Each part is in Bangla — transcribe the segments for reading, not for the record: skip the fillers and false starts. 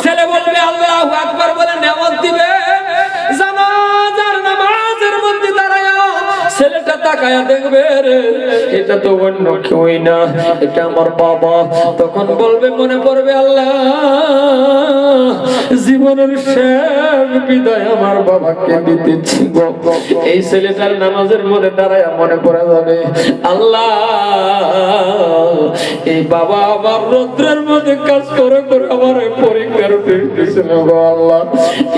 ছেলে বলবে আল্লাহু আকবার বলে নেওয়াজ দিবে, জানাজার নামাজের মধ্যে দাঁড়ায় ছেলেটা তাকায়া দেখবে রে এটা তো অন্য কেউই না, এটা আমার বাবা। তখন বলবে মনে পড়বে আল্লাহ জীবনের শেষ বিদায় আমার বাবাকে দিতেছি গো। এই ছেলেটার নামাজের মধ্যে দাঁড়ায় মনে পড়ে যাবে আল্লাহ এই বাবা আমার রৌদ্রের মধ্যে কাজ করে করে আমার পরীক্ষার দিতেছিল গো আল্লাহ।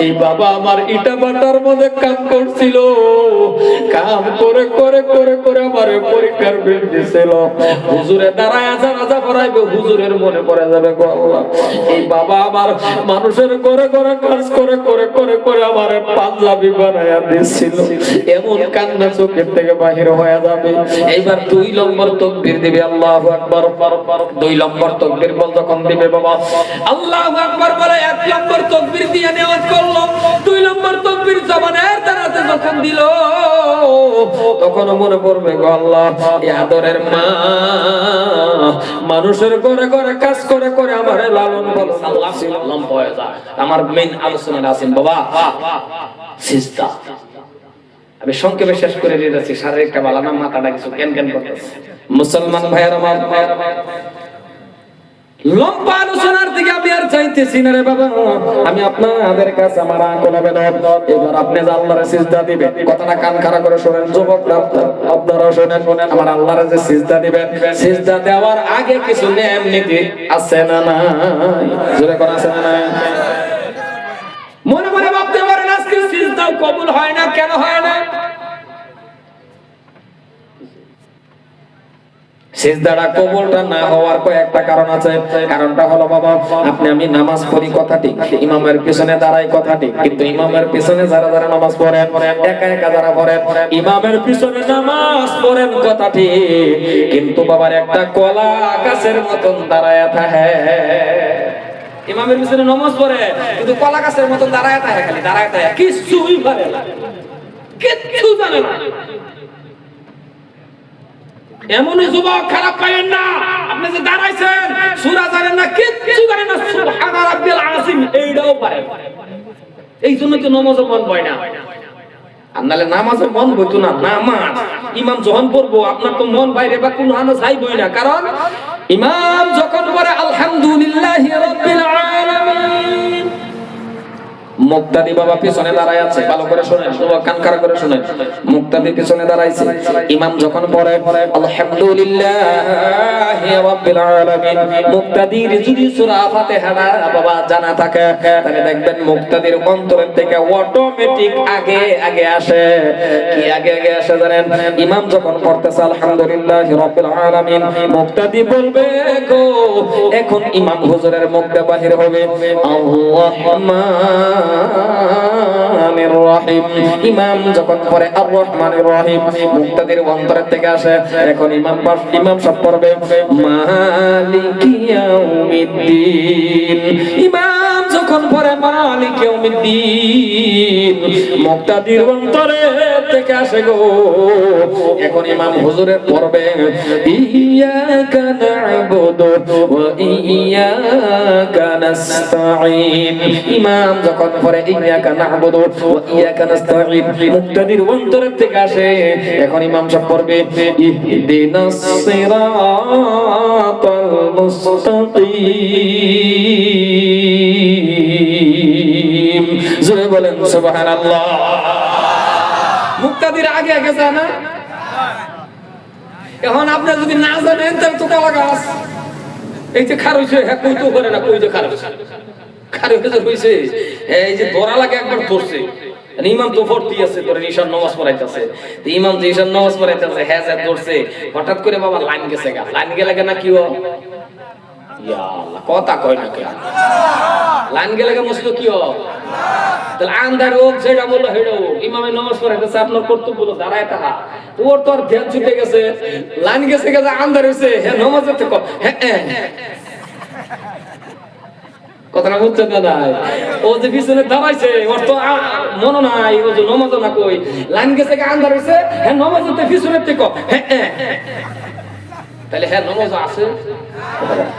এই বাবা আমার ইটা বাটার মধ্যে কাজ করছিল, কাম করে করে করে করে আমার পরীক্ষার দিতেছিল। হুজুরে দাঁড়ায় জানাজা পড়াইবে, হুজুরের মনে পড়ে যাবে গো আল্লাহ এই বাবা আমার মানুষের করে করে কাজ করে করে করে করে আমার পাঞ্জাবি বানায়া দিয়েছিল। এমন কান্না চোখের থেকে বাহির হয়ে যাবে। এইবার 2 নম্বর তাকবীর দিবে আল্লাহু আকবার। 2 নম্বর তাকবীর বল যখন দিবে বাবা আল্লাহু আকবার বলে 1 নম্বর তাকবীর দিয়ে নেওয়াজ করলো। 2 নম্বর তাকবীর জবানের দ্বারাতে যখন দিল তখন মনে পড়বে গো আল্লাহ এই আদরের মা মানুষের করে করে কাজ করে করে আমার লালন পালন আল্লাহ লম্বা হয়ে যায়। আমার মেইন আলোচনা আছেন বাবা সিজদা। আমি সংক্ষেপে শেষ করে দিয়ে যাচ্ছি, শারীরিকটা ভালো না, মাথাটা কিছু কেন কেন করতেছে। মুসলমান ভাইয়ের আমার লম্বা আলোচনার দিকে আমি আর চাইতেছি না রে বাবা। আমি আপনাদের কাছে আমার আকুল আবেদন, এবার আপনি যে আল্লাহর সিজদা দিবেন, কথাটা কান খাড়া করে শুনেন যুবকরা, আপনারা শুনেন। আমার আল্লাহর যে সিজদা দিবেন, সিজদা দেওয়ার আগে কিছু নিয়ম নীতি আছে না নাই? জোরে করে আছে না নাই? মনে মনে ভাবতে পারেন আজকে সিজদাও কবুল হয় না, কেন হয় না? সিজদাটা কবুলটা না হওয়ার কয়েকটা কারণ আছে। কারণটা হলো বাবা আপনি আমি নামাজ পড়ি কথা ঠিক, ইমামের পিছনে দাঁড়াই কথা ঠিক, কিন্তু ইমামের পিছনে যারা যারা নামাজ পড়েন, একা একা যারা পড়েন, ইমামের পিছনে নামাজ পড়েন কথা ঠিক, কিন্তু বাবার একটা কলা গাছের মতন দাঁড়ায় থাকে। ইমামের পিছনে নামাজ পড়ে কিন্তু কলা গাছের মতন দাঁড়ায় থাকে, খালি দাঁড়ায় থাকে, কিছুই পারে না, কিচ্ছু জানে না। এমনই যুবক খারাপ পাইেন না, আপনি যে দাঁড়াইছেন সূরা জানেন না, কিচ্ছু জানেন না, সুবহান রাব্বিল আযীম এইটাও পারেন। এই জন্য তো নামাজে মন বয় না। আপনাদের নামাজে মন বইতো না, নামাজ ইমাম যখন পড়বো আপনার তো মন বাইরে বা কোন হানো যাইবই না। কারণ ইমাম যখন পড়ে আলহামদুলিল্লাহি রাব্বিল আলামিন, মুক্তাদি বাবা পিছনে দাঁড়ায় আছে, ভালো করে শুনেন, সবাই কান খাড়া করে শুনেন। মুক্তাদি পিছনে দাঁড়াইছে, ইমাম যখন পড়ে আলহামদুলিল্লাহি রাব্বিল আলামিন, মুক্তাদির যদি সূরা ফাতিহাটা বাবা জানা থাকে তাহলে দেখবেন মুক্তাদির অন্তরের থেকে অটোমেটিক আগে আগে আসে। কি আগে আগে আসে জানেন? ইমাম যখন পড়তেছে আলহামদুলিল্লাহি রাব্বিল আলামিন, মুক্তাদি বলবে গো, এখন ইমাম হুজুরের মুখ দিয়ে বাহির হবে আর-রহমানির রহিম। ইমাম যখন পড়ে আর রহমানির রহিম, মুক্তাদির অন্তরের থেকে আসে। এখন ইমাম সব পড়বে মালিকি ইয়াউমিদ্দিন। ইমাম যখন পড়ে মালিকি ইয়াউমিদ্দিন, মুক্তাদির অন্তরের থেকে আসে গো। এখন ইমাম হুজুরের পড়বে ইয়াকা না'বুদু ওয়া ইয়াকা নাস্তাঈন। ইমাম যখন পড়ে ইয়াকা না'বুদু ওয়া ইয়াকা নাস্তাঈন, মুক্তাদির অন্তরের থেকে আসে। এখন ইমাম সব পড়বে ইহদিনাস সিরাতাল মুস্তাকিম। জোরে বলেন সুবহানাল্লাহ। মুক্তাদির আগে আগে জানা। এখন আপনি যদি না জানেন তাহলে তো কলা গাছ এই যে খার হইছে, হ্যাঁ কই তো করে না, কই যে খার হইছে, খার হইছে এই যে ধরা লাগে একবার ধরছে। ইমাম তো ভর্তি আছে, তোর ঈশান নামাজ পড়াইতেছে, ইমাম যে ঈশান নামাজ পড়াইতেছে হ্যাঁ যা ধরছে, হঠাৎ করে বাবা লাইন গেছে গা, লাইন গেলে না কি ও ইয়া আল্লাহ কথা কয় না কেন, লাইন গেলে মুসলো কি ও তাহলে আন্ধার হোক সেটা বললো হেডো ইমামে নামাজ পড়াইতেছে, আপনার কর্তব্য হলো দাঁড়ায় থাকা। ওর তো আর ধ্যান ছুটে গেছে, লাইন গেছে গেছে আন্ধার হয়েছে, হ্যাঁ নামাজের থেকে কথাটা বুঝছেন না? নাই ও যে পিছনে দাঁড়াইছে ওর তো মনে নাই, ও যে নামাজ না কই, লাইন গেছে আন্ধার হয়েছে, হ্যাঁ নামাজের পিছনের থেকে তাহলে হ্যাঁ নামাজ আছে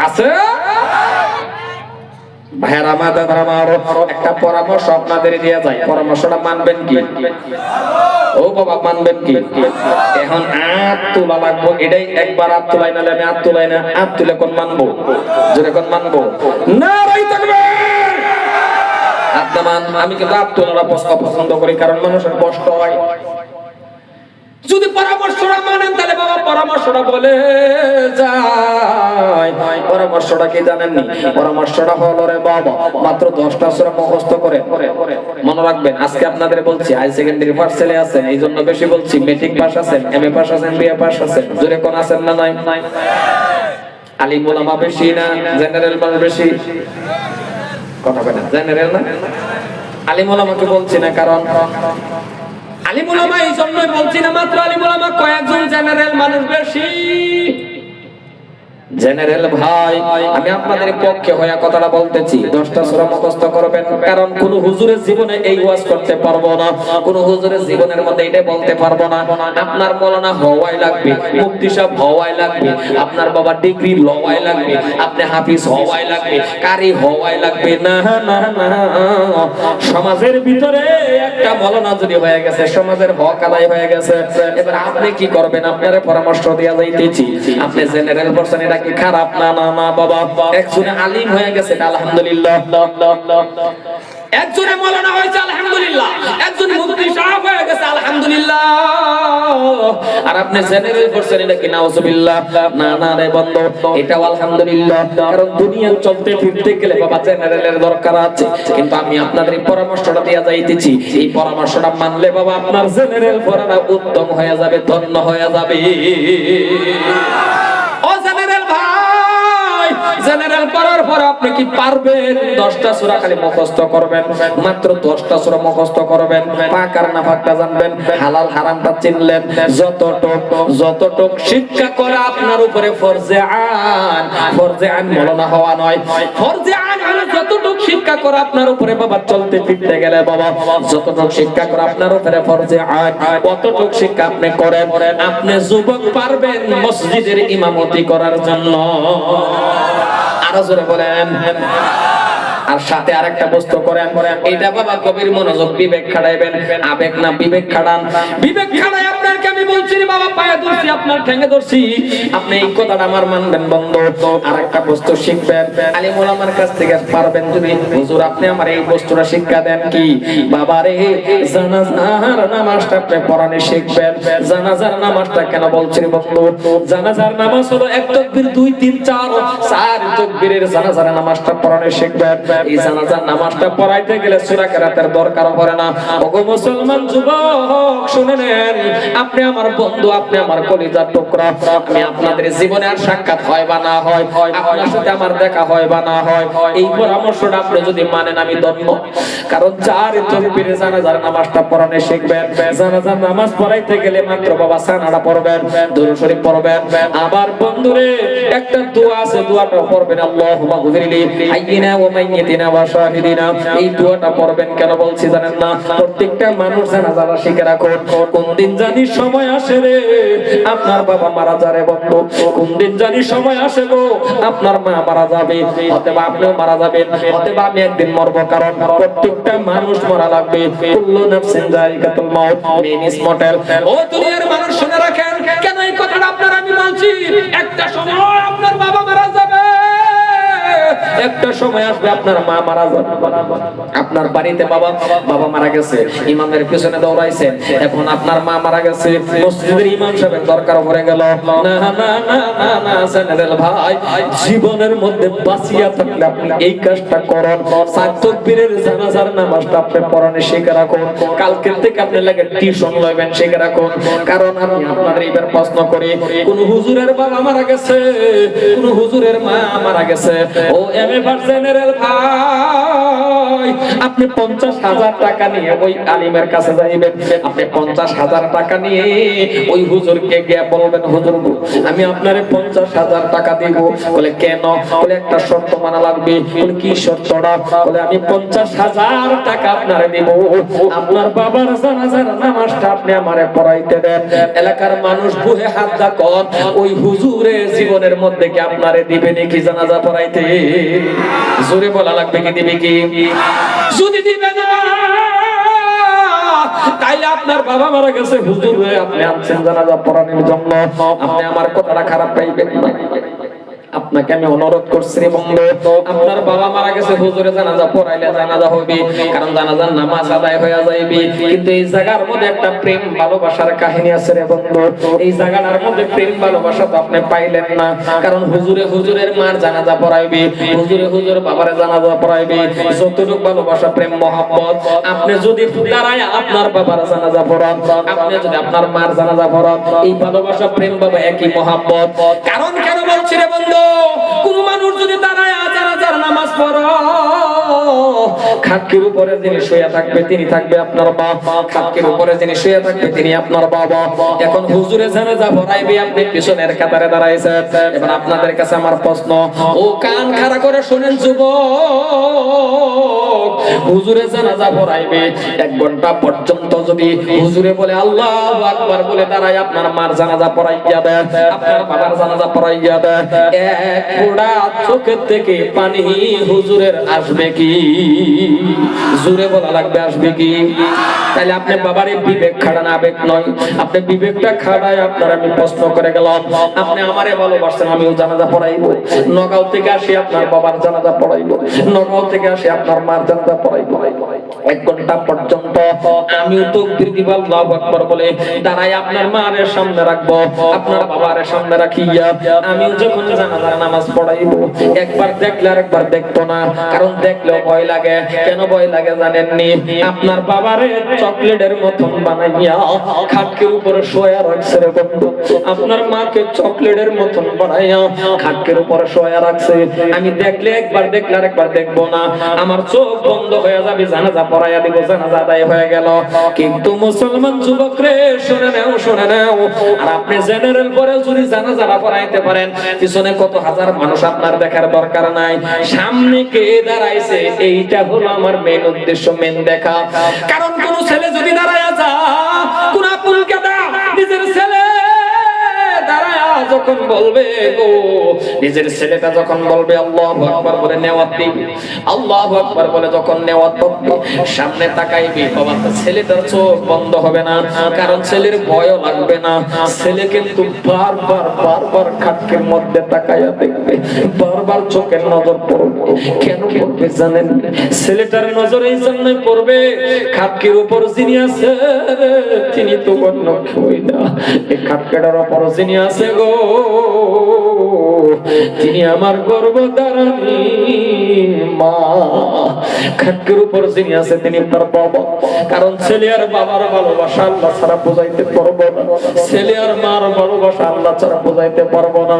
আছে। ভাইরা মাদার আমার একটা পরামর্শ আপনাদের দিয়ে যায়, পরামর্শটা মানবেন কি? ও বাবা মানবেন কি? এখন হাত তোলা লাগবো, এটাই একবার হাত তোলাই নালে আমি হাত তোলাই না, হাত তুলে কোন মানবো, জোরে কোন মানবো না রাই থাকবে। আমি কিন্তু হাত তোলাটা পছন্দ করি, কারণ মানুষের কষ্ট হয়। যদি পরামর্শটা মানেন তাহলে বাবা পরামর্শটা বলে যায়। পরামর্শটা কি জানেননি? পরামর্শটা হলো রে বাবা মাত্র 10টা সূরা মুখস্থ করে মনে রাখবেন। আজকে আপনাদের বলছি হাই সেকেন্ডারি পাস ছেলে আছেন, এই জন্য বেশি বলছি। মেট্রিক পাস আছেন, এমএ পাস আছেন, বিএ পাস আছেন, জোরে কোন আছেন না নাই? আলিম ওলামা বেশি না জেনারেল মানুষ বেশি? কথা বলেন জেনারেল না আলিম ওলামাকে বলছি না, কারণ আলিম উলামা এই জন্যই বলছি না মাত্র আলিম উলামা, কয়েকজন জেনারেল মানুষ বেশি। জেনারেল ভাই আমি আপনাদের পক্ষে হয়ে কথাটা বলতেছি, 10টা সূরা মুখস্থ করবেন, কারণ কোন হুজুরের জীবনে এই ওয়াজ করতে পারবো না, কোন হুজুরের জীবনের মধ্যে এটা বলতে পারবো না। আপনার মাওলানা হওয়াই লাগবে, মুফতি সাহেব হওয়াই লাগবে, আপনার বাবা ডিগ্রি লওয়াই লাগবে, আপনি হাফিজ হওয়াই লাগবে, কারি হওয়াই লাগবে না। না না সমাজের ভিতরে একটা মাওলানা যদি হয়ে গেছে, সমাজের হক আদায় হয়ে গেছে। এবার আপনি কি করবেন? আপনারে পরামর্শ দেয়া যাইতেছি, আপনি জেনারেল পারসন, এটা কি খারাপ? না না না বাবা, একজনে আলিম হয়ে গেছে আলহামদুলিল্লাহ, একজনে মাওলানা হয়েছে আলহামদুলিল্লাহ, একজন মুফতি সাহেব হয়ে গেছে আলহামদুলিল্লাহ, আর আপনি জেনারেল পারসন, এটা কি নাউজুবিল্লাহ? না না রে বন্ধু, এটাও আলহামদুলিল্লাহ, কারণ দুনিয়া চলতে ফিরতে গেলে বাবা জেনারেলের দরকার আছে। কিন্তু আমি আপনাদের এই পরামর্শটা দেয়া যাইতেছি, এই পরামর্শটা মানলে বাবা আপনার জেনারেল পড়াটা উত্তম হয়ে যাবে, ধন্য হয়ে যাবে। জেনারেল পড়ার পর আপনি কি পারবেন? 10টা সূরা খালি মুখস্থ করবেন, মাত্র 10টা সূরা মুখস্থ করবেন, পাক আর নাফাকটা জানবেন, হালাল হারামটা চিনলেন। যতটুক শিক্ষা করা আপনার উপরে ফরজে আইন মাওলানা হওয়া নয়, ফরজে আইন হলো যতটুক শিক্ষা করা আপনার উপরে বাবা চলতে ফিরতে গেলে বাবা যতটুক শিক্ষা করা আপনার উপরে ফরজে আইন, কতটুক শিক্ষা আপনি করেন। আপনি যুবক পারবেন মসজিদের ইমামতি করার জন্য, আরো জোরে বলেন। আর সাথে আরেকটা বস্তু করেন, এটা বাবা গভীর মনোযোগ, বিবেক খাটাইবেন, আবেগ না বিবেক খাটান। বিবেক খাটাই আপনাকে আমি বলছি রে বাবা, পায়ে ধরছি, আপনার ঠ্যাঙে ধরছি, আপনি এই কথাটা আমার মানবেন বন্ধু। আরেকটা বস্তু শিখবেন, আলিম ওলামার কাছ থেকে পারবেন যদি, হুজুর আপনি আমার এই বস্তুটা শিক্ষা দেন কি? বাবা রে জানাজার নামাজটা আপনি পড়ানো শিখবেন। জানাজার নামাজটা কেন বলছি রে বন্ধু? জানাজার নামাজ হলো 1 তাকবীর 2 3 4 তাকবীরের জানাজার নামাজটা পড়ানো শিখবেন। এই জানাজার নামাজটা পড়াইতে গেলে সূরা কেরাতের দরকার পড়ে না। ওগো মুসলমান যুবক শুনে নেন, আপনি আমার বন্ধু, আপনি আমার কলিজার টুকরা, আমি আপনাদের জীবনে আর সাক্ষাৎ হয় বা না হয়, আপনার সাথে আমার দেখা হয় বা না হয়, এই পরামর্শটা আপনি যদি মানেন আমি ধন্য। কারণ 4 তাকবীরে জানাজার নামাজটা পড়ানো শিখবেন। জানাজার নামাজ পড়াইতে গেলে মাত্র বাবা সানাটা পড়বেন, দুরূদ শরীফ পড়বেন। আবার বন্ধুরে একটা দোয়া আছে, দোয়াটা পড়বেন, আল্লাহুম্মা গফিরলি হাইয়িনা ওয়া মাইয়িতিনা ওয়া শাহিদিনা। এই দোয়াটা পড়বেন কেন বলছি জানেন না? প্রত্যেকটা মানুষ জানাজা শিখে রাখুন, কোন দিন জানি সময় আসে রে আপনার বাবা মারা যাবে বন্ধু, কোন দিন জানি সময় আসে গো আপনার মা মারা যাবে, অথবা আপনিও মারা যাবেন, অথবা আমি একদিন মরবো, কারণ প্রত্যেকটা মানুষ মরা লাগবে। কুল্লু নাফসিন যায়িকাতুল মাউত, মেন ইজ মর্টাল। ও দুনিয়ার মানুষ শুনে রাখেন, কেন এই কথাটা আপনার আমি বলছি? একটা সময় আপনার বাবা মারা যাবে, একটা সময় আসবে আপনার মা মারা যাবে। আপনার বাড়িতে বাবা মারা গেছে, ইমামের পিছনে দৌড়াইছেন, এখন আপনার মা মারা গেছে, মসজিদের ইমাম সাহেবের দরকার পড়ে গেল। না না না না না জেনারেল ভাই, জীবনের মধ্যে বাঁচিয়া থাকলে আপনি এই কাজটা করুন, 4 তাকবীরের জানাজার নামাজটা আপনি পড়ানো শিখে রাখুন। কালকে থেকে আপনি লাগে টিউশন লইবেন, শিখে রাখুন। কারণ আমি আপনাদের এইবার প্রশ্ন করি, কোন হুজুরের বাবা মারা গেছে, কোন হুজুরের মা মারা গেছে, ও এমএ পাস জেনারেল ভাই আপনি 50,000 টাকা নিয়ে ওই আলিমের কাছে যাইবেন, আপনি 50,000 টাকা নিয়ে ওই হুজুরকে গিয়ে বলবেন, হুজুর আমি আপনারে 50,000 টাকা দিব। বলে কেন? বলে একটা শর্ত মানা লাগবে। বলে কি শর্তটা? বলে আমি 50,000 টাকা আপনারে দিব, আপনার বাবার জানাজার নামাজটা আপনি আমারে পড়াইতে দেন। এলাকার মানুষ বুহে হাত দাকন, ওই হুজুরে জীবনের মধ্যে কি আপনারে দিবে নাকি জানাজা পড়াইতে? জোরে বলা লাগবে কি দিবে কি? যদি দিবে না তাইলে আপনার বাবা মারা গেছে, হুজুর আপনি আনছেন জানাজা পড়ানোর জন্য, আপনি আমার কথাটা খারাপ পাইবেন না। আপনাকে আমি অনুরোধ করছি বন্ধু, আপনার বাবা মারা গেছে, হুজুরে জানাজা পড়াইলে জানাজা হবে, কারণ জানাজার নামাজ আদায় হয়ে যাইবে। কিন্তু এই জায়গার মধ্যে একটা প্রেম ভালোবাসার কাহিনী আছে রে বন্ধু। এই জায়গাটার মধ্যে প্রেম ভালোবাসা তো আপনি পাইলেন না, কারণ হুজুরে হুজুরের মার জানাজা পড়াইবে, হুজুরে হুজুর বাবারে জানাজা পড়াইবে। যতটুকু ভালোবাসা প্রেম মহব্বত আপনি যদি দাঁড়ায় আপনার বাবার জানাজা পড়ান, আপনি যদি আপনার মার জানাজা পড়ান, এই ভালোবাসা প্রেম বাবা একই মহব্বত। কারণ কেন বলছি রে বন্ধু, কোন মানুষ যদি দাঁড়ায় জানাজার নামাজ পড়ো, খাটকির উপরে যিনি শুয়ে থাকবে তিনি থাকবে আপনার বাবা, খাটকির উপরে যিনি শুয়ে থাকবে তিনি আপনার বাবা। এখন হুজুরে জানাজা পড়াইবে, আপনি পিছনের কাতারে দাঁড়াইছেন। এবার আপনাদের কাছে আমার প্রশ্ন, ও কান খাড়া করে শুনেন যুবক, হুজুরে জানাজা পড়াইবে 1 ঘন্টা পর্যন্ত যদি হুজুরে বলে আল্লাহু আকবার বলে দাঁড়ায় আপনার মার জানাজা পড়াইয়া দেয়, আপনার বাবার জানাজা পড়াইয়া দেয়, এক ফোঁটা চোখের থেকে পানি হুজুরের আসবে কি? জোরে বলা লাগবে আসবে কি? তাহলে আপনি বাবারে বিবেক খাড়ান, আবেগ নয়। আপনি বিবেকটা খাড়ায় আপনার আমি প্রশ্ন করে গেলাম, আপনি আমারে ভালোবাসেন, আমিও জানাজা পড়াইবো। নগাঁও থেকে আসি আপনার বাবার জানাজা পড়াইবো, নগাঁও থেকে আসি আপনার মার জানাজা পড়াইবো। 1 ঘন্টা পর্যন্ত আমিও তাকবীর দিব আল্লাহু আকবার বলে দাঁড়ায় আপনার মায়ের সামনে রাখবো, আপনার বাবার সামনে রাখিয়া আমিও যখন জানাজার নামাজ পড়াইবো, একবার দেখলে আর একবার দেখতো না। কারণ দেখলেও ভয় লাগে। কেন ভয় লাগে জানেননি? আপনার বাবারে চকলেটের মতন বানাইয়া খাটকের উপরে শোয়া রাখছে রে বন্ধু, আপনার মাকে চকলেটের মতন বানাইয়া খাটকের উপরে শোয়া রাখছে। আমি দেখলে একবার দেখলে আর একবার দেখবো না, আমার চোখ বন্ধ হয়ে যাবে, জানাজা পড়াইয়া দিব, জানাজা আদায় হয়ে গেল। কিন্তু মুসলমান যুবক রে শুনে নাও, শুনে নাও, আর আপনি জেনারেল পরে যদি জানাজারা পড়াইতে পারেন, পিছনে কত হাজার মানুষ আপনার দেখার দরকার নাই, সামনে কে দাঁড়াইছে এইটা হলো আমার মেন উদ্দেশ্য, মেন দেখা। কারণ কোন ছেলে যদি দাঁড়ায় যা, কোন আপন কেদা নিজের ছেলে দাঁড়ায় যখন বলবে গো, নিজের ছেলেটা যখন বলবে আল্লাহু আকবার বলে নেওয়াত দিবে, আল্লাহু আকবার বলে যখন নেওয়াত দিবে, সামনে তাকাইবে, বাবা ছেলেটার চোখ বন্ধ হবে না, কারণ ছেলের ভয়ও লাগবে না। ছেলে কিন্তু বারবার বারবার খাটকের মধ্যে তাকাইয়া দেখবে, বারবার চোখের নজর পড়বে। কেন পড়বে জানেন? ছেলেটার নজর এই জন্যই পড়বে, খাটকের উপর যিনি আছে তিনি তো অন্য কেউই না, এই খাটকেটার উপর যিনি আছে গো, তিনি আমার গর্ভধারিণী মা। খাটকের উপর যিনি আছে তিনি তার বাবা। কারণ ছেলে আর বাবার ভালোবাসা আল্লাহ ছাড়া বোঝাইতে পারবো না, ছেলে আর মার ভালোবাসা আল্লাহ ছাড়া বোঝাইতে পারবো না।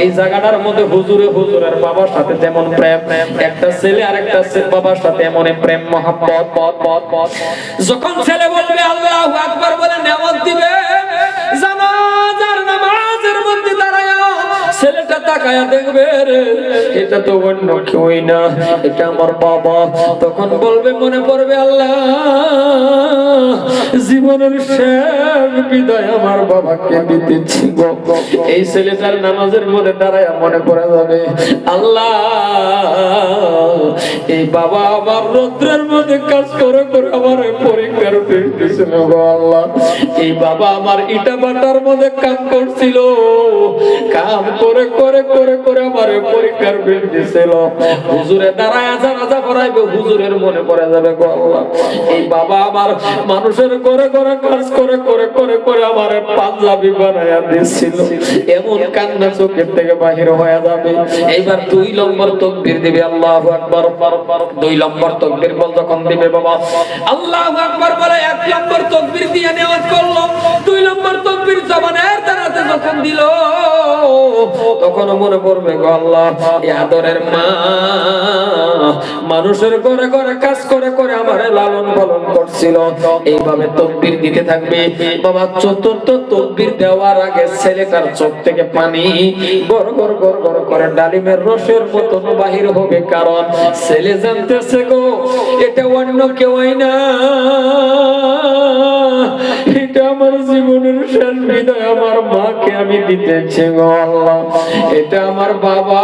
এই জায়গাটার মধ্যে হুজুরে হুজুরের বাবার সাথে যেমন প্রেম, একটা ছেলে আর একটা বাবার সাথে এমন প্রেম মহব্বত। যখন ছেলে বলবে আল্লাহু আকবার বলে নেওয়াত দিবে, জানাজার নামাজের মধ্যে দাঁড়ায় ছেলেটা তাকায়া দেখবে রে, এটা তো অন্য কেউই না, এটা আমার বাবা। তখন বলবে, মনে পড়বে আল্লাহ জীবনের শেষ বিদায় আমার বাবাকে দিতেছি গো। এই ছেলেটার নামাজের মধ্যে দাঁড়ায় মনে পড়ে যাবে, আল্লাহ এই বাবা আমার রৌদ্রের মধ্যে কাজ করে করে আমার পরীক্ষার দিয়েছিল গো আল্লাহ, এই বাবা আমার ইটা বাটার মধ্যে কাজ করছিল, কাম করে করে করে করে আমার পরীক্ষার বিল দিছিল। হুজুরে দাঁড়ায় জানাজা পড়াইবে, হুজুরের মনে পড়ে যাবে গো আল্লাহ এই বাবা আমার মানুষের করে করে কাজ করে করে করে করে আমার পাঞ্জাবি বানায়া দিয়েছিল। এমন কান্না চোখের থেকে বাহির হয়ে যাবে। এইবার 2 নম্বর তাকবীর দিবে আল্লাহু আকবার। 2 নম্বর তাকবীর বল যখন দিবে বাবা আল্লাহু আকবার বলে 1 নম্বর তাকবীর দিয়ে নেওয়াজ করলো, 2 নম্বর তাকবীর জবানের দ্বারাতে যখন দিল তখন মনে পড়বে গো আল্লাহ, এই আদরের মা মানুষের ঘরে ঘরে কাজ করে করে আমারে লালন পালন করছিল। এইভাবে তাকবীর দিতে থাকবে বাবা। চতুর্থ তাকবীর দেওয়ার আগে ছেলেটার চোখ থেকে পানি গড় গড় গড় গড় করে ডালিমের রসের মতন বাহির হবে, কারণ ছেলে জানতেছে গো এটা অন্য কেউই না, এটা আমার জীবনের শেষ বিদায়, আমার মাকে আমি দিতেছি গো আল্লাহ, এটা আমার বাবা।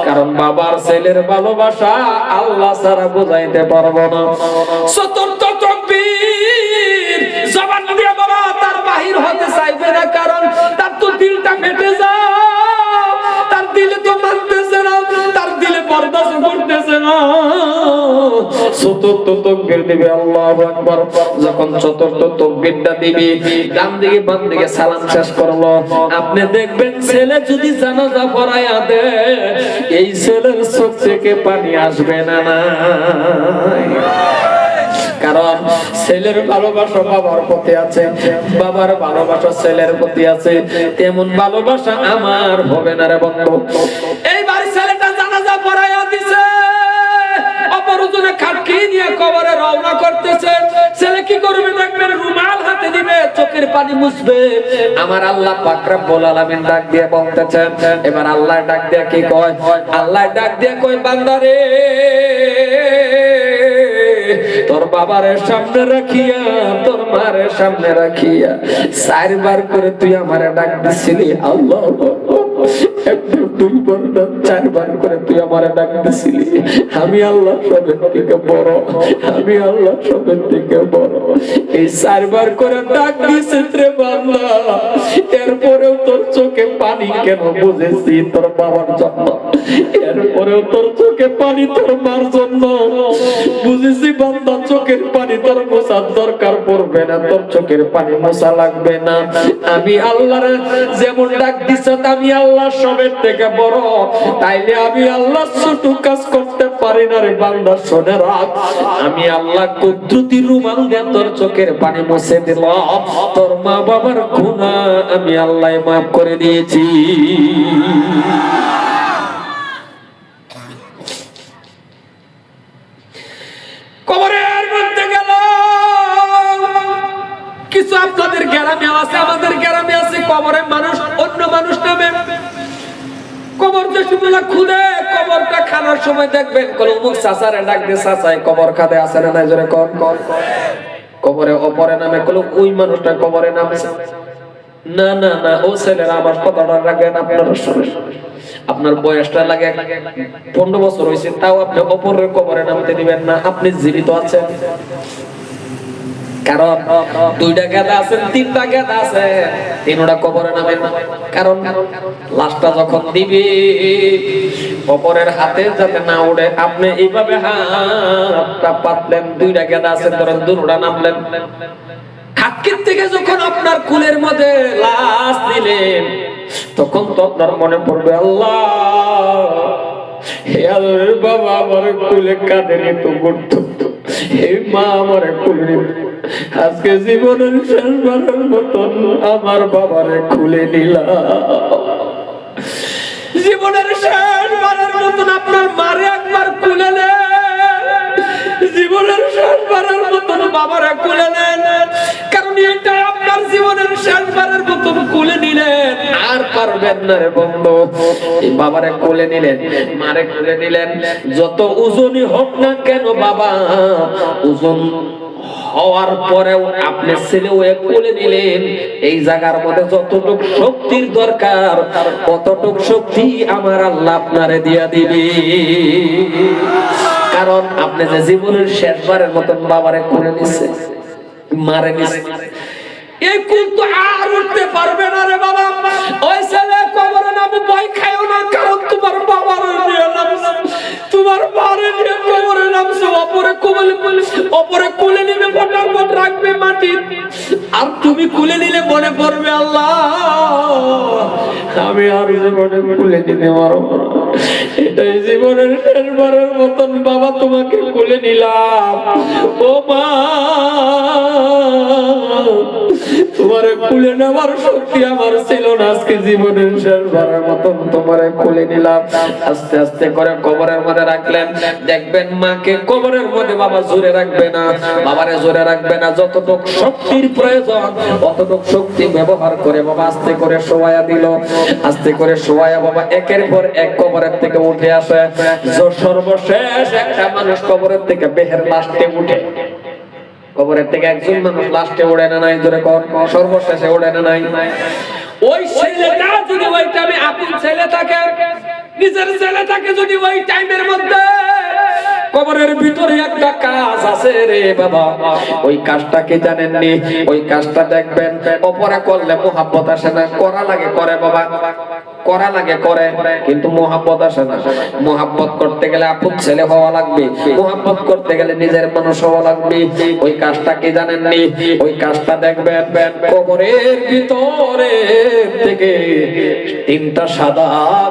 কারণ বাবার ছেলের ভালোবাসা আল্লাহ ছাড়া বোঝাইতে পারবো না। চতুর্থ তাকবীর জবান দিয়ে বাবা তার বাহির হতে চাইবে না, কারণ তার তো দিলটা ফেটে যায়, তার দিলে তো মানতেছে না, তার দিলে বরদাস্ত করতেছে না। চতুর্থ তাকবীর দিবে আল্লাহু আকবার। যখন চতুর্থ তাকবীরটা দিবে ডান দিকে বাম দিকে সালাম শেষ করলো, আপনি দেখবেন ছেলে যদি জানাজা পড়ায়া দেয় এই ছেলের চোখ থেকে পানি আসবে না, না, কারণ ছেলের ভালোবাসা বাবার প্রতি আছে, বাবার ভালোবাসা ছেলের প্রতি আছে, তেমন ভালোবাসা আমার হবে না রে বন্ধু। এইবার ছেলেটা জানাজা পড়ায়া দিছে, অপরজনে খাটকি নিয়ে কবরে রওনা করতেছে। ছেলে কি করবে দেখবেন, রুমাল হাতে দিবে, চোখের পানি মুছবে। আমার আল্লাহ পাক রব্বুল আলামিন ডাক দিয়ে বলতেছেন, এবার আল্লাহ ডাক দিয়ে কি কয়, আল্লাহ ডাক দিয়ে কয় বান্দারে তোর বাবারের সামনে রাখিয়া তোর মারের সামনে রাখিয়া 4 বার করে তুই আমারে ডাক দিছিলি, আল্লাহ একবার 2 বার 4 বার করে তুই আমারে ডাক দিছিলি। আমি আল্লাহ সবের থেকে বড়, আমি আল্লাহ সবের থেকে বড়। এই 4 বার করে ডাক দিছিস রে বান্দা, এরপরেও তোর চোখে পানি কেন বুঝেছি তোর বাবার জন্য, এরপরেও তোর চোখে পানি তোর মার জন্য বুঝেছি বান্দা। চোখের পানি তোর মোছার দরকার পড়বে না, তোর চোখের পানি মোছা লাগবে না। আমি আল্লাহর যেমন ডাক দিছ, আমি আল্লাহ সবের থেকে বড়, তাইলে আমি আল্লাহ ছোট কাজ করতে পারি না রে বান্দা। শুনে রাখ, আমি আল্লাহ কুদরতি রুমাল দিয়ে তোর চোখের পানি মুছে দিলাম, তোর মা বাবার গুনাহ আমি আল্লাহ মাফ করে দিয়েছি। কবরের মধ্যে গেল কিছু আপনাদের গ্রামে আছে, আমাদের গ্রামে আছে, কবরে মানুষ অন্য মানুষ নামে। কবর যে শুনলা খুদে, কবরটা খানার সময় দেখবেন কোন মুখ চাচারে ডাক দিয়ে, চাচাই কবর খাদে আছে না নাই জোরে কোন কবরে অপরে নামে কোন ওই মানুষটা কবরে নামছে না, না, না, ও ছেলেরা আমার কথাটা রাখবেন, আপনারা শুনেন। আপনার বয়সটা লাগে 15 বছর হয়েছে, তাও আপনি অপরের কবরে নামতে দিবেন না, আপনি জীবিত আছেন। কারণ 2টা গাদা আছে, 3টা গাদা আছে, 3টা কবরে নামেন না। কারণ লাশটা যখন দিবে অপরের হাতে যাতে না উড়ে, আপনি এইভাবে হাতটা পাতলেন, 2টা গাদা আছে ধরেন, 2টা নামলেন। হাতকির থেকে যখন আপনার কুলের মধ্যে লাশ দিলেন, তখন তো আপনার মনে পড়বে আল্লাহ, হে আল্লাহ, বাবা আমার কুলে কাঁদে তো করতো, হে মা আমার কুলে, আজকে জীবনের শেষবারের মতন আমার বাবারে খুলে নিলাম। জীবনের শেষবারের মতন আপনার মারে একবার খুলে নেন, জীবনের শেষবারের মতন বাবারে খুলে নেন, কারণ এটা আপনার জীবনের শেষবারের মতন খুলে নিলেন, আর পারবেন না রে বন্ধু। এই বাবারে কোলে নিলেন, মারে কোলে নিলেন, যত ওজনই হোক না কেন বাবা, ওজন হওয়ার পরেও আপনি ছেলে ওয়ে কোলে নিলেন, এই জায়গার মধ্যে যতটুকু শক্তির দরকার কতটুকু শক্তি আমার আল্লাহ আপনারে দিয়া দিবে। কারণ আপনি যে জীবনের শেষবারের মতন বাবারে কোলে নিছে, মারে নিছে, এই কুল তো আর উঠতে পারবে না রে বাবা। ওই ছেলে কবরে নামে ভয় খায়ও না, কারণ তোমার বাবার নিয়ে নামছে, তোমার বারে নিয়ে কবরে নামছে, অপরে কোলে নিবে, ফটাফট রাখবে মাটি, আর তুমি কোলে নিলে মনে পড়বে আল্লাহ আমি আর জীবনে কোলে নিতে পারবো না, এটাই জীবনের শেষবারের মতন বাবা তোমাকে কোলে নিলাম। ও মা তোমারে খুলে নেওয়ার শক্তি আমার ছিল না, আজকে জীবনের শেষবারের মতন তোমারে খুলে নিলাম। আস্তে আস্তে করে কবরের মধ্যে রাখলেন। দেখবেন মাকে কবরের মধ্যে বাবা জোরে রাখবে না, বাবারে জোরে রাখবে না, যতটুকু শক্তির প্রয়োজন অতটুকু শক্তি ব্যবহার করে বাবা আস্তে করে শোয়ায়া দিল। আস্তে করে শোয়ায়া বাবা একের পর এক কবরের থেকে উঠে আসে। সর্বশেষ একটা মানুষ কবরের থেকে বেহের লাস্টে উঠে। কবরের থেকে একজন মানুষ লাস্টে উঠে না নাই, জোরে কর, সর্বশেষে উঠে না নাই। ওই ছেলেটা যদি ওই টাইমে আপন ছেলে থাকে, নিজের ছেলে থাকে, যদি ওই টাইমের মধ্যে কবরের ভিতরে একটা কাজ আছে রে বাবা, ওই কাজটা কি জানেননি? ওই কাজটা দেখবেন অপরে করলে মোহাব্বত আসে না, করা লাগে করে বাবা, করা লাগে করে, কিন্তু মোহাব্বত আসে না। মোহাব্বত করতে গেলে আপন ছেলে হওয়া লাগবে, মোহাব্বত করতে গেলে নিজের মানুষ হওয়া লাগবে। ওই কাজটা কি জানেননি? ওই কাজটা দেখবেন কবরের ভিতরে থেকে তিনটা সাদা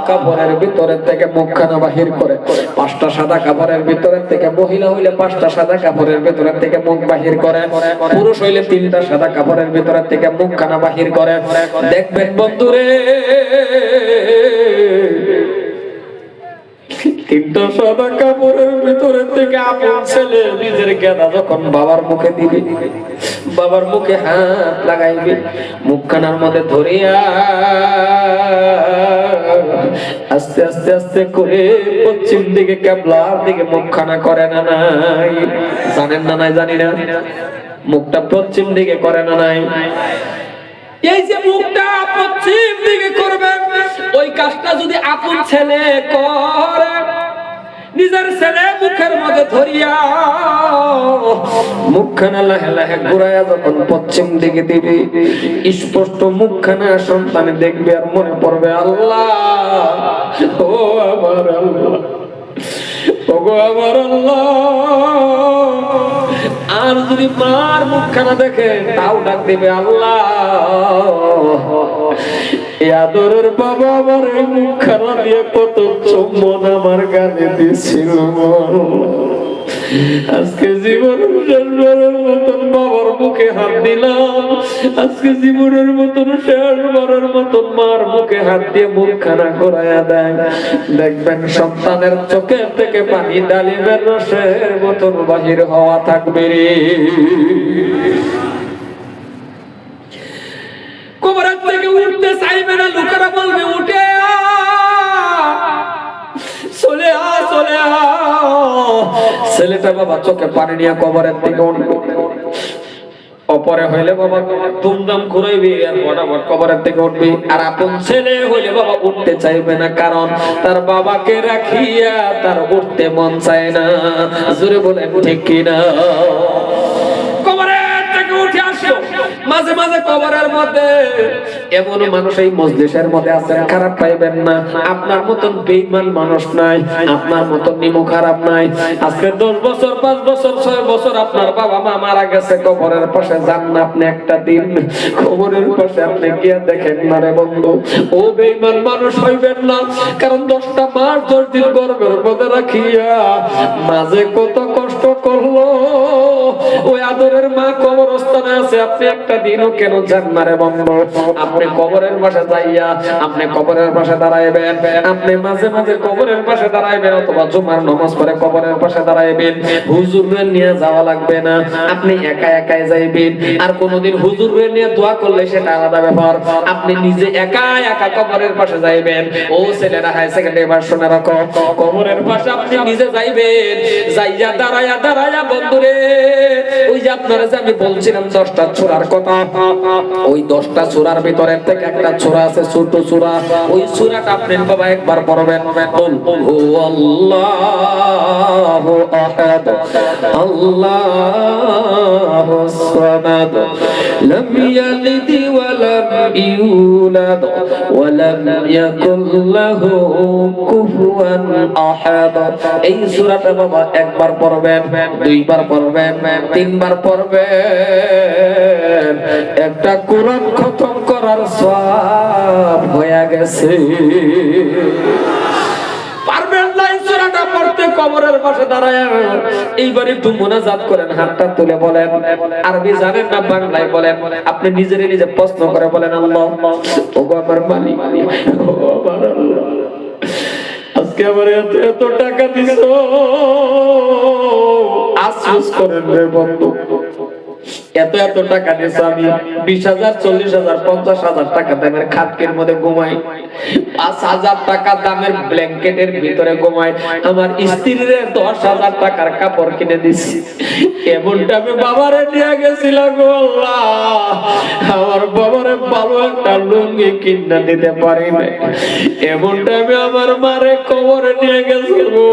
কাপড়ের ভিতরে থেকে মুখখানা বাহির করে, পাঁচটা সাদা কাপড়ের ভিতরে থেকে, মহিলা হইলে পাঁচটা সাদা কাপড়ের ভিতরে থেকে মুখ বাহির করে, পুরুষ হইলে তিনটা সাদা কাপড়ের ভিতরে থেকে মুখখানা বাহির করে। দেখবেন বন্ধুরে, তিনটা সাদা কাপড়ের ভিতরে থেকে আপন ছেলে নিজের গেদা যখন বাবার মুখে দিবি, বাবার মুখে হাত লাগাইবি, মুখখানার মধ্যে ধরিয়া আস্তে আস্তে আস্তে করে পশ্চিম দিকে কেবলার দিকে মুখখানা করে না নাই? জানেন না নাই? জানি না। মুখটা পশ্চিম দিকে করে না নাই? এই যে মুখটা পশ্চিম দিকে করবে, ওই কাজটা যদি আপন ছেলে করে, নিজের ছেলে মুখের মধ্যে ধরিয়া মুখখানা লাহে লাহে ঘুরাইয়া যখন পশ্চিম দিকে দিবে, স্পষ্ট মুখখানা সন্তানে দেখবে আর মনে পড়বে আল্লাহ, ও আমার আল্লাহ, ওগো আমার আল্লাহ। আর যদি মার মুখখানা দেখে তাও ডাক দিবে আল্লাহ, এই আদরের বাবা আমার এই মুখখানা দিয়ে কত চুম্বন আমার গানে দিছিল। আজকে জীবনের শেষবারের মতন বাবার মুখে হাত দিলাম, আজকে জীবনের মতন শেষবারের মতন মার মুখে হাত দিয়ে মুখখানা ঘোরাইয়া দেয়। দেখবেন সন্তানের চোখের থেকে পানি ডালিমের রসের মতন বাহির হওয়া থাকবে রে। কবরের থেকে উঠতে চাইবে না, লোকেরা বলবে উঠে চলে আ, চলে আ। ছেলেটা বাবা চোখে পানি নিয়ে কবরের থেকে উঠবে, অপরে হইলে বাবা ধুমধাম ঘুরাইবি আর বরাবর কবরের থেকে উঠবি। আর আপন ছেলে হইলে বাবা উঠতে চাইবে না, কারণ তার বাবাকে রাখিয়া তার উঠতে মন চায় না। জোরে বলে ঠিক কিনা? কবরের থেকে উঠে আসো। মাঝে মাঝে কবরের মধ্যে এমন মানুষ এই মজলিসের মধ্যে আছেন, খারাপ পাইবেন না, আপনার মতন বেঈমান মানুষ নাই, আপনার মতন নিমু খারাপ নাই। আজকে 10 বছর 5 বছর 6 বছর আপনার বাবা মা মারা গেছে, কবরের পাশে যান না আপনি একটা দিন, কবরের পাশে আপনি গিয়ে দেখেন না রে বন্ধু। ও বেঈমান মানুষ হইবেন না, কারণ 10টা মাস 10 দিন গর্ভের মধ্যে রাখিয়া মাঝে কত কষ্ট করলো। ওই আদরের মা কবরস্থানে আছে, আপনি একটা দিনও কেন যান না রে বন্ধু? আপনি কবরের পাশে যাইয়া আপনি কবরের পাশে দাঁড়াইবেন, আপনি মাঝে মাঝে কবরের পাশে দাঁড়াইবেন, অথবা জুমার নামাজ পড়ে কবরের পাশে দাঁড়াইবেন। হুজুরের নিয়ে যাওয়া লাগবে না, আপনি একা একাই যাইবেন। আর কোনদিন হুজুরের নিয়ে দোয়া করলে সেটা আলাদা ব্যাপার, আপনি নিজে একা একা কবরের পাশে যাইবেন। ও ছেলেরা হাই সেকেন্ডারি এবার শুনে রাখো, কবরের পাশে আপনি নিজে যাইবেন, যাইয়া দাঁড়াইয়া দাঁড়াইয়া বন্ধুরে, ওই যে আপনারা যে আমি বলছিলাম 10টা সূরার কথা, ওই 10টা সূরার ভিতরে থেকে একটা সূরা আছে ছোট সূরা, ওই সূরাটা আপনি বাবা একবার পড়বেন। কুল হুয়াল্লাহু আহাদ আল্লাহুস সামাদ লাম ইয়ালিদ ওয়া লাম ইউলাদ ওয়া লাম ইয়াকুল লাহু কুফুয়ান আহাদ। এই সূরাটা বাবা একবার পড়বেন, দুইবার পড়বেন, তিনবার পড়বেন, একটা কোরআন খতম করার সওয়াব হয়ে গেছে। পারবেন না এই সূরাটা পড়তে? কবরের পাশে দাঁড়ায় এইবার একটু মুনাজাত করেন, হাতটা তুলে বলেন, আরবি জানেন না বাংলায় বলেন, আপনি নিজেরে নিজে প্রশ্ন করে বলেন, আল্লাহ ওগো আমার মালিক, ও আমার আল্লাহ, আজকে আমার এত এত টাকা দিছো, আফসোস করেন রে বন্ধু, এত এত টাকা দিয়েছে, আমি 20,000 40,000 50,000 টাকা দামের খাটকের মধ্যে ঘুমাই, 5,000 টাকা দামের ব্ল্যাঙ্কেটের ভিতরে ঘুমাই, আমার স্ত্রীর 10,000 টাকার কাপড় কিনে দিছি, এমনটা আমি বাবারে নিয়ে গেছিলাম গো আল্লাহ, আমার বাবারে ভালো একটা লুঙ্গি কিনে দিতে পারি না, এমনটা আমি আমার মারে কবরে নিয়ে গেছি গো,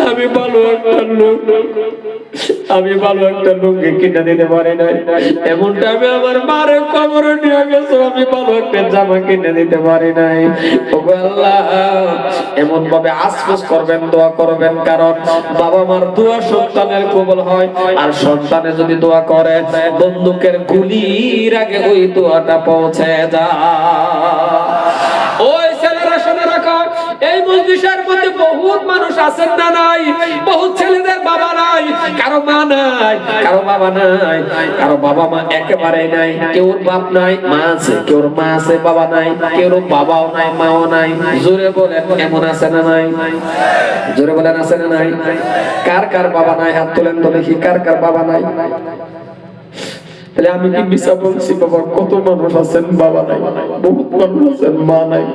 আমি ভালো একটা লুঙ্গি কিনে দিতে পারি না, এমনটা আমি আমার মারে কবরে নিয়ে গেছি, আমি ভালো একটা জামা কিনে দিতে পারি নাই, ওগো আল্লাহ এমন ভাবে আফসোস করবেন, দোয়া করবেন, কারণ বাবা মার দোয়া সন্তানের কবুল হয়, আর সন্তানে যদি দোয়া করে বন্দুকের গুলির আগে ওই দোয়াটা পৌঁছে যায়। ওই ছেলেরা শুনে রাখো, এই মজলিসের মধ্যে বহুত মানুষ আছেন না নাই, বহুত ছেলেদের বাবা নাই, কারো মা নাই, কারো বাবা নাই, কারো বাবা মা একেবারে নাই, কেউর বাপ নাই মা আছে, কেউর মা আছে বাবা নাই, কেউর বাবাও নাই মাও নাই, জোরে বলেন এমন আছে না নাই? জোরে বলেন আছে না নাই? কার কার বাবা নাই হাত তোলেন তো দেখি, কার কার বাবা নাই? তাহলে আমি কি মিছা বলছি? বাবা কত মানুষ আছেন বাবা নাই, বহুত মানুষ আছেন মা নাই,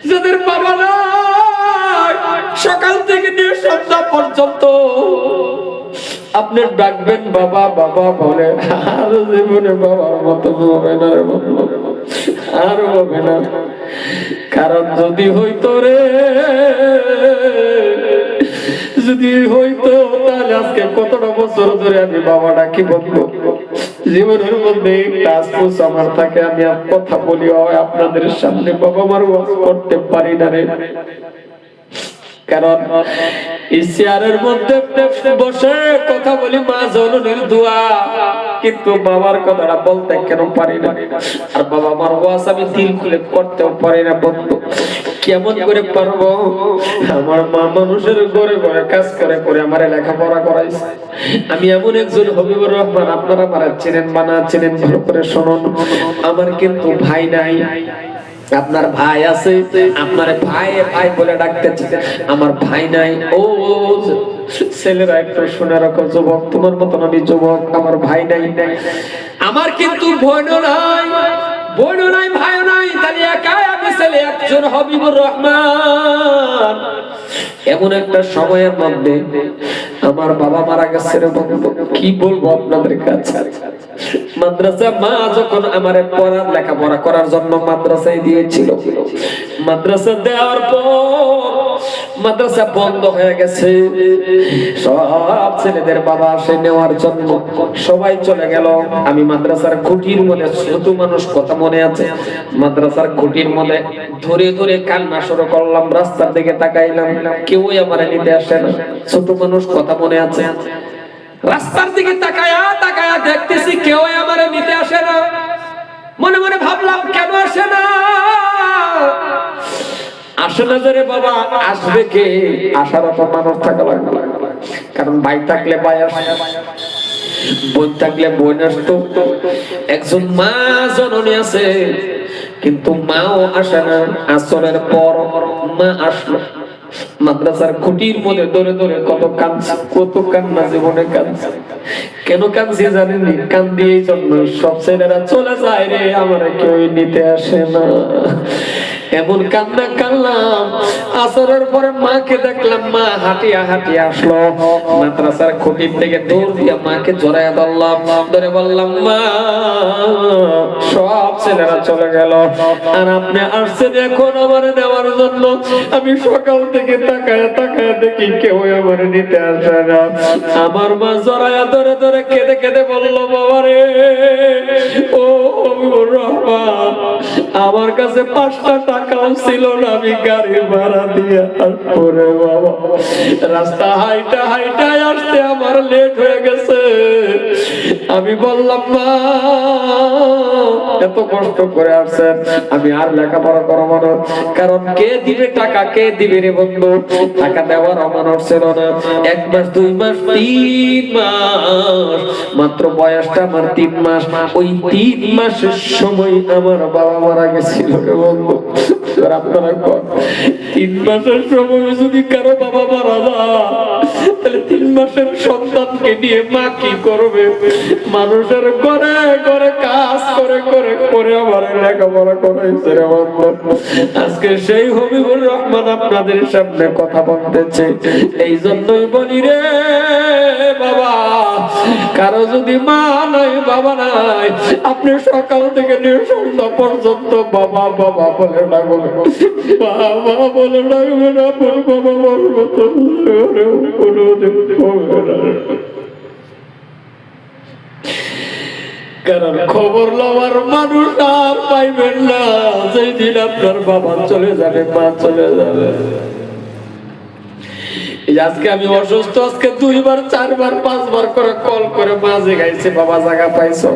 যাদের বাবা নাই সকাল থেকে নিয়ে সন্ধ্যা পর্যন্ত আপনি ডাকবেন বাবা বাবা বলে, আর জীবনে বাবার মতো হবে না রে বন্ধু, আর হবে না, কারণ যদি হইতো রে, যদি হইতো তাহলে আজকে কতটা বছর ধরে আমি বাবা ডাকি বলবো, জীবনের মধ্যে কাজ আমার থাকে, আমি কথা বলি আপনাদের সামনে বাবা মার ওয়াজ করতে পারি না রে, কারণ চেয়ারের মধ্যে বসে কথা বলি মা জননীর দোয়া, কিন্তু বাবার কথাটা বলতে কেন পারি না, আর বাবা মার ওয়াজ আমি দিল খুলে করতেও পারি না বন্ধু, কেমন করে পারবো? আমার মা মানুষের ঘরে ঘরে কাজ করে করে আমার লেখাপড়া করাইছে, আমি এমন একজন হবিবুর রহমান, আপনারা আমার চেনেন মানা চেনেন, ভালো করে শুনুন, আমার কিন্তু ভাই নাই, আপনার ভাই আছে, আপনার ভাই ভাই বলে ডাকতেছে, আমার ভাই নাই, ও ছেলেরা একটু শুনে রাখো, যুবক তোমার মতন আমি যুবক, আমার ভাই নাই, আমার কিন্তু বোন নাই, বোন নাই, ভাই নাই, তাহলে একাই আমি ছেলে একজন হবিবুর রহমান। এমন একটা সময়ের মধ্যে আমার বাবা মারা গেছে, কি বলবো আপনাদের কাছে, মাদ্রাসা মা যখন আমারে পড়ার লেখাপড়া করার জন্য মাদ্রাসায় দিয়েছিল, মাদ্রাসা দেওয়ার পর মাদ্রাসা বন্ধ হয়ে গেছে, সব ছেলেদের বাবা আসে নেওয়ার জন্য, সবাই চলে গেল, আমি মাদ্রাসার খুঁটির মধ্যে, ছোট মানুষ কথা মনে আছে, মাদ্রাসার খুঁটির মধ্যে ধরে ধরে কান্না শুরু করলাম, রাস্তার দিকে তাকাইলাম, কেউই আমারে নিতে আসে না, ছোট মানুষ কথা মনে আছে, রাস্তার দিকে তাকায়া তাকায়া দেখতেছি কেউ আমারে নিতে আসে না, মনে মনে ভাবলাম কেন আসে না, আসে না যে বাবা, আসবে কে? আসার তো মানুষ থাকা লাগবে, কারণ ভাই থাকলে ভাই আসে, বোন থাকলে বোন আসতো, একজন মা জননী আছে, কিন্তু মাও আসে না, আসরের পর মা আসলো, মাদ্রাসার খুঁটির মধ্যে ধরে ধরে কত কান্না জীবনে কাঁদছে, কেন কাঁদছি জানেন? কান্দি এই জন্য, সব ছেলেরা চলে যায় রে, আমার কেউ নিতে আসে না, এমন কান্না কানলাম, আসরের পরে মাকে দেখলাম, মা হাঁটিয়া হাঁটিয়া আসলো, মাদ্রাসার খুঁটির থেকে দৌড় দিয়া মাকে জড়াইয়া ধরলাম, ধরে বললাম মা, সব ছেলেরা চলে গেল, আর আপনি আসছেন এখন আমার নেওয়ার জন্য, আমি সকাল থেকে তাকায় তাকায় দেখি কেউ আমার নিতে আসে না, আমার মা জড়াইয়া ধরে ধরে কেঁদে কেঁদে বললো, বাবা রে, ও রহমান, আমার কাছে 5টা টাকাও ছিল না, আমি গাড়ি ভাড়া দিয়ে আসবো রে বাবা, রাস্তা হাইটা হাইটায় আসতে আমার লেট হয়ে গেছে, আমি বললাম মা এত কষ্ট করে আসছেন, আমি আর লেখাপড়া করবো না। কারণ কে দিবে টাকা, কে দিবে রে বন্ধু? টাকা দেওয়ার অমানব ছিল না। 1 মাস 2 মাস 3 মাস, মাত্র বয়সটা আমার 3 মাস। ওই 3 মাসের সময় আমার বাবা মারা গেছিল রে বন্ধু। আপনারা 3 মাসের সময় যদি কারো বাবা মারা যায়, তাহলে 3 মাসের সন্তানকে নিয়ে মা কি করবে? মানুষের ঘরে ঘরে কাজ করে করে করে আমার লেখাপড়া করাইছে রে বন্ধু। আজকে সেই হবিবুর রহমান আপনাদের সামনে কথা বলতেছে। এই জন্যই বলি রে বাবা, কারো যদি মা নাই বাবা নাই, আপনি সকাল থেকে নিয়ে সন্ধ্যা পর্যন্ত বাবা বাবা বলে ডাকবেন, বাবা বলে ডাকবেন, আপনার বাবা বলবো তো কোনোদিন হবে না। কারণ খবর লওয়ার মানুষ আর পাইবেন না যেই দিন আপনার বাবা চলে যাবে, মা চলে যাবে। আজকে আমি অসুস্থ, আজকে 2 বার 4 বার 5 বার করে কল করে মাঝে গাইছে, বাবা জায়গা পাইছো।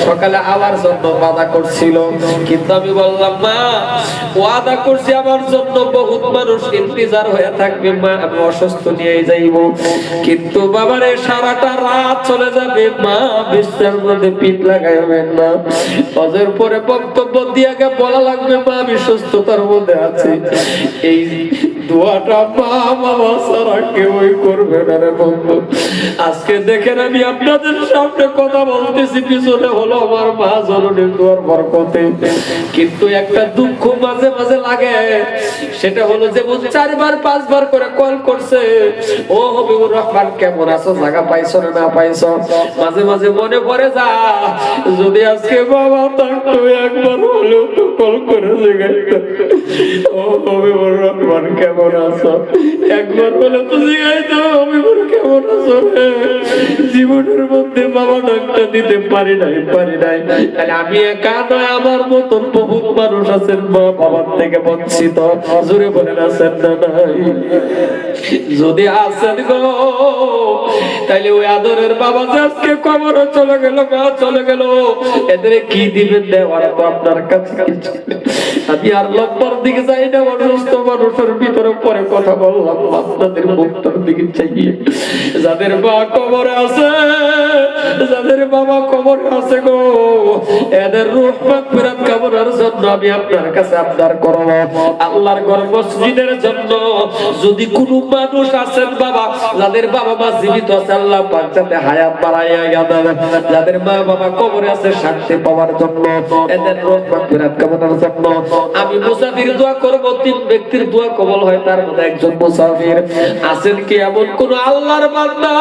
সকালে আবার জন্য ওয়াদা করছিল, কিন্তু আমি বললাম মা ওয়াদা করছি আমার জন্য বহুত মানুষ ইন্তজার হয়ে থাকবে মা, আমি অসুস্থ নিয়ে যাইব। কিন্তু বাবারে সারাটা রাত চলে যাবে মা, বিছানার মধ্যে পিঠ লাগাইবেন না। ফজর পরে বক্তব্য দিয়ে আগে বলা লাগবে মা আমি সুস্থতার মধ্যে আছি। এই দোয়াটা মা বাবা ছাড়া কেউই করবে না রে বন্ধু। আজকে দেখেন আমি আপনাদের সামনে কথা বলতেছি, পিছনে হলো আমার মা জননীর দোয়ার বরকতে। কিন্তু একটা দুঃখ মাঝে মাঝে লাগে, সেটা হলো যে 4 বার 5 বার করে কল করছে, ও হবিবুর রহমান কেমন আছো, জায়গা পাইছো না না পাইছো? মাঝে মাঝে মনে পড়ে যা, যদি আজকে বাবা থাকতো একবার হলেও তো কল করে জিজ্ঞাসা, ও হবিবুর রহমান কেমন আছো, একবার বলে তো জিজ্ঞাসা হবিবুর কেমন আছো। জীবনের মধ্যে বাবা ডাকটা দিতে পারি নাই। তাহলে আমি একা নয়, আমার মতন বহুত মানুষ আছেন মা বাবার থেকে বঞ্চিত। জোরে বলেন আছেন না নাই? যদি আছেন গো, তাইলে ওই আদরের বাবা যে আজকে কবরে চলে গেল, মা চলে গেল, এদের কি দিবেন? দেওয়ার তো আপনার কাছে কিছু নেই। আমি আর লম্বার দিকে যাই না, অসুস্থ মানুষের ভিতরে পরে কথা বললাম, আপনাদের মুখটার দিকে চাইয়ে। যাদের মা কবরে আছে, যাদের বাবা কবরে আছে গো, এদের রূহ মাগফিরাত কামনার জন্য আমি আপনার কাছে আবদার করব, আল্লাহর ঘর মসজিদের জন্য যদি কোনো মানুষ আছেন বাবা, যাদের বাবা মা জীবিত আছে, আল্লাহ পাক যাতে হায়াত বাড়াইয়া দেন। যাদের মা বাবা কবরে আছে, শান্তি পাওয়ার জন্য, এদের রূহ মাগফিরাত কামনার জন্য আমি মুসাফির দোয়া করব। 3 ব্যক্তির দোয়া কবুল হয়, তার মধ্যে একজন মুসাফির আছেন কি এমন কোন আল্লাহর বান্দা?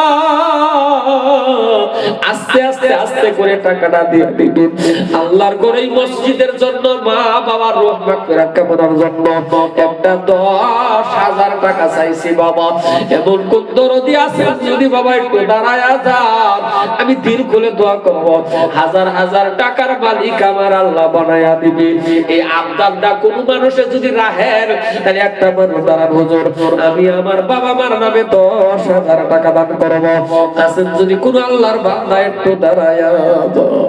আস্তে আস্তে আস্তে করে টাকাটা দিয়ে দিবেন আল্লাহর ঘরে মসজিদের জন্য, মা বাবার রূহ মাগফিরাত কামনার জন্য। একটা 10,000 টাকা চাইছি বাবা। এমন কোন দরদি আছেন যদি বাবা একটু দাঁড়ায়া যান, আমি দিল খুলে দোয়া করব, হাজার হাজার টাকার মালিক আমার আল্লাহ বানায়া দিবে। এই আবদারটা কোন মানুষে যদি রাহের, তাহলে একটা মানুষ দাঁড়ান, হুজুর আমি আমার বাবা মার নামে 10,000 টাকা দান করব। আছেন যদি কোন আল্লাহর বান্দা একটু দাঁড়ায়া যান।